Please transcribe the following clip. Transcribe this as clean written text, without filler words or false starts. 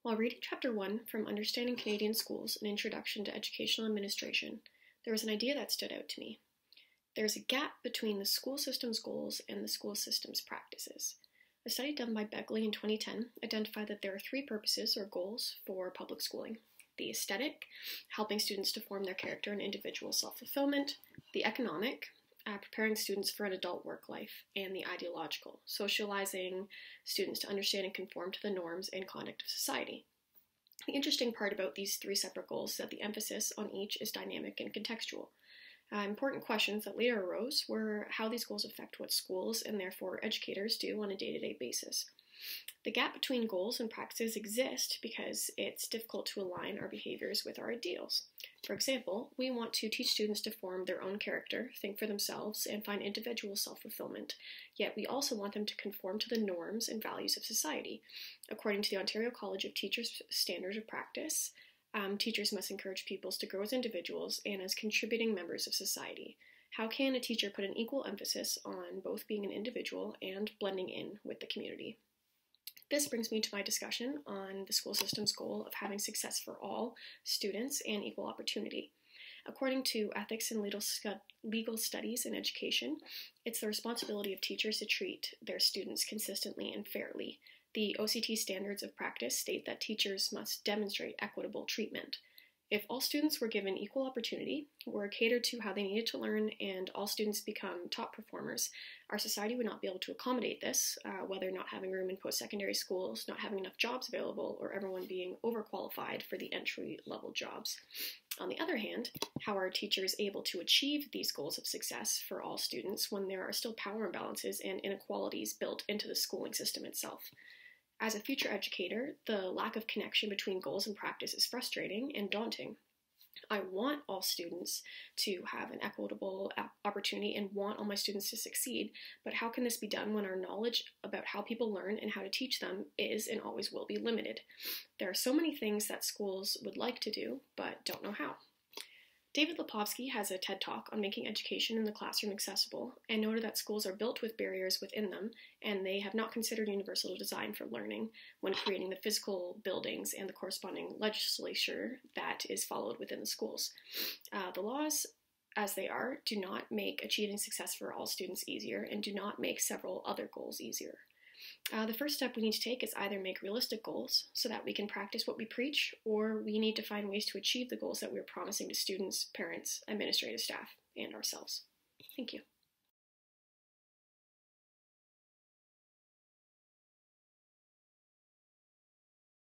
While reading Chapter 1 from Understanding Canadian Schools, An Introduction to Educational Administration, there was an idea that stood out to me. There's a gap between the school system's goals and the school system's practices. A study done by Begley in 2010 identified that there are three purposes or goals for public schooling. The aesthetic, helping students to form their character and individual self-fulfillment. The economic, preparing students for an adult work life. And the ideological, socializing students to understand and conform to the norms and conduct of society. The interesting part about these three separate goals is that the emphasis on each is dynamic and contextual. Important questions that later arose were how these goals affect what schools and therefore educators do on a day-to-day basis. The gap between goals and practices exists because it's difficult to align our behaviors with our ideals. For example, we want to teach students to form their own character, think for themselves, and find individual self-fulfillment, yet we also want them to conform to the norms and values of society. According to the Ontario College of Teachers Standard of Practice, teachers must encourage pupils to grow as individuals and as contributing members of society. How can a teacher put an equal emphasis on both being an individual and blending in with the community? This brings me to my discussion on the school system's goal of having success for all students and equal opportunity. According to Ethics and Legal Studies in Education, it's the responsibility of teachers to treat their students consistently and fairly. The OCT standards of practice state that teachers must demonstrate equitable treatment. If all students were given equal opportunity, were catered to how they needed to learn, and all students become top performers, our society would not be able to accommodate this, whether not having room in post-secondary schools, not having enough jobs available, or everyone being overqualified for the entry-level jobs. On the other hand, how are teachers able to achieve these goals of success for all students when there are still power imbalances and inequalities built into the schooling system itself? As a future educator, the lack of connection between goals and practice is frustrating and daunting. I want all students to have an equitable opportunity and want all my students to succeed, but how can this be done when our knowledge about how people learn and how to teach them is and always will be limited? There are so many things that schools would like to do, but don't know how. David Lepofsky has a TED Talk on making education in the classroom accessible and noted that schools are built with barriers within them and they have not considered universal design for learning when creating the physical buildings and the corresponding legislature that is followed within the schools. The laws, as they are, do not make achieving success for all students easier and do not make several other goals easier. The first step we need to take is either make realistic goals so that we can practice what we preach, or we need to find ways to achieve the goals that we're promising to students, parents, administrative staff, and ourselves. Thank you.